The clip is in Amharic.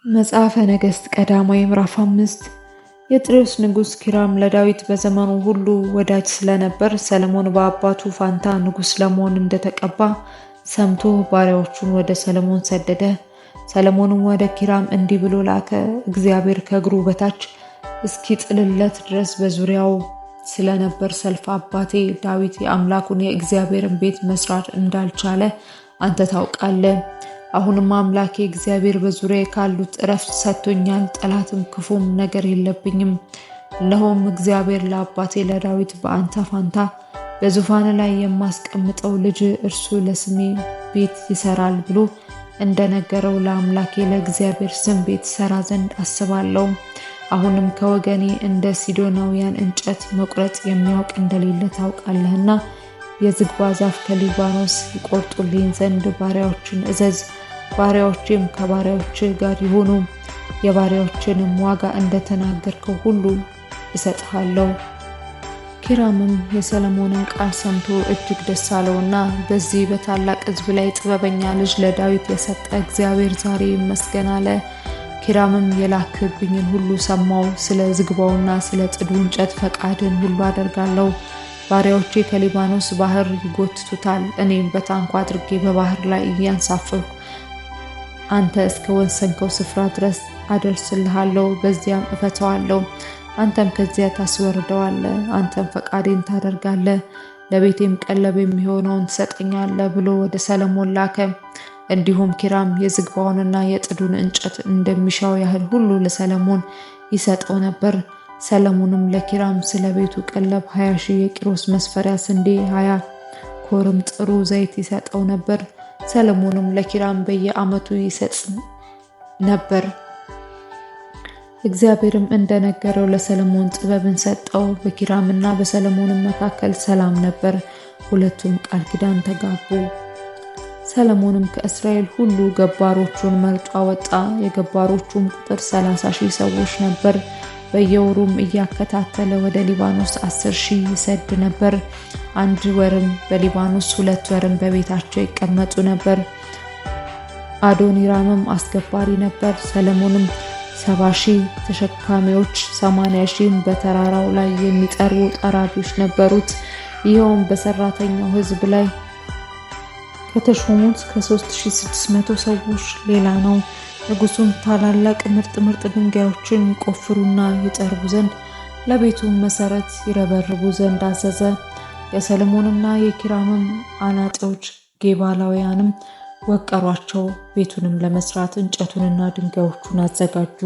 መጽሐፈ ነገሥት ቀዳማዊ ምዕራፍ 5 የጥሮስ ንጉሥ ኪራም ለዳዊት በዘመኑ ሁሉ ወዳጅ ስለነበር ሰለሞን በአባቱ ፋንታ ንጉሥ ለመሆን እንደተቀባ ሰምቶ ባሪያዎቹን ወደ ሰለሞን ሰደደ። ሰለሞንም ወደ ኪራም እንዲህ ብሎ ላከ። እግዚአብሔር ከእግሩ በታች እስኪጥልለት ድረስ በዙሪያው ስለነበር ሰልፍ አባቴ ዳዊት የአምላኩን የእግዚአብሔርን ቤት መስራት እንዳልቻለ አንተ ታውቃለህ። አሁንም አምላኬ እግዚአብሔር በዙሪያዬ ካሉት እረፍት ሰጥቶኛል፣ ጠላትም ክፉም ነገር የለብኝም። እነሆም እግዚአብሔር ለአባቴ ለዳዊት በአንተ ፋንታ በዙፋን ላይ የማስቀምጠው ልጅ እርሱ ለስሜ ቤት ይሰራል ብሎ እንደነገረው ለአምላኬ ለእግዚአብሔር ስም ቤት ሰራ ዘንድ አስባለሁ። አሁንም ከወገኔ እንደ ሲዶናውያን እንጨት መቁረጥ የሚያውቅ እንደሌለ ታውቃለህና የዝግባ ዛፍ ከሊባኖስ ይቆርጡልኝ ዘንድ ባሪያዎችን እዘዝ። ባሪያዎችም ከባሪያዎች ጋር ይሆኑ፣ የባሪያዎችንም ዋጋ እንደተናገርከው ሁሉ እሰጥሃለሁ። ኪራምም የሰለሞንን ቃል ሰምቶ እጅግ ደስ አለውና በዚህ በታላቅ ሕዝብ ላይ ጥበበኛ ልጅ ለዳዊት የሰጠ እግዚአብሔር ዛሬ ይመስገን አለ። ኪራምም የላክብኝን ሁሉ ሰማው። ስለ ዝግባውና ስለ ጥዱ እንጨት ፈቃድን ሁሉ አደርጋለሁ። ባሪያዎቼ ከሊባኖስ ባህር ይጎትቱታል፣ እኔም በታንኳ አድርጌ በባህር ላይ እያንሳፈፍኩ አንተ እስከ ወሰንከው ስፍራ ድረስ አደርስልሃለሁ፣ በዚያም እፈተዋለሁ። አንተም ከዚያ ታስወርደዋለህ፣ አንተም ፈቃዴን ታደርጋለህ፣ ለቤቴም ቀለብ የሚሆነውን ትሰጠኛለህ ብሎ ወደ ሰለሞን ላከ። እንዲሁም ኪራም የዝግባውንና የጥዱን እንጨት እንደሚሻው ያህል ሁሉ ለሰለሞን ይሰጠው ነበር። ሰለሞንም ለኪራም ስለ ቤቱ ቀለብ 20,000 የቂሮስ መስፈሪያ ስንዴ፣ 20 ኮርም ጥሩ ዘይት ይሰጠው ነበር። ሰለሞንም ለኪራም በየዓመቱ ይሰጥ ነበር። እግዚአብሔርም እንደነገረው ለሰለሞን ጥበብን ሰጠው። በኪራምና በሰለሞንም መካከል ሰላም ነበር፣ ሁለቱም ቃል ኪዳን ተጋቡ። ሰለሞንም ከእስራኤል ሁሉ ገባሮቹን መርጦ አወጣ። የገባሮቹም ቁጥር 30,000 ሰዎች ነበር። በየወሩም እያከታተለ ወደ ሊባኖስ 10,000 ይሰድ ነበር። 1 ወርም በሊባኖስ 2 ወርም በቤታቸው ይቀመጡ ነበር። አዶኒራምም አስገባሪ ነበር። ሰለሞንም 70,000 ተሸካሚዎች፣ 80,000 በተራራው ላይ የሚጠርቡ ጠራቢዎች ነበሩት። ይኸውም በሰራተኛው ሕዝብ ላይ ከተሾሙት ከ3,600 ሰዎች ሌላ ነው። ንጉሡም ታላላቅ ምርጥ ድንጋዮችን ይቆፍሩና ይጠርቡ ዘንድ ለቤቱም መሰረት ይረበርቡ ዘንድ አዘዘ። የሰለሞንና የኪራምም አናጢዎች ጌባላውያንም ወቀሯቸው። ቤቱንም ለመስራት እንጨቱንና ድንጋዮቹን አዘጋጁ።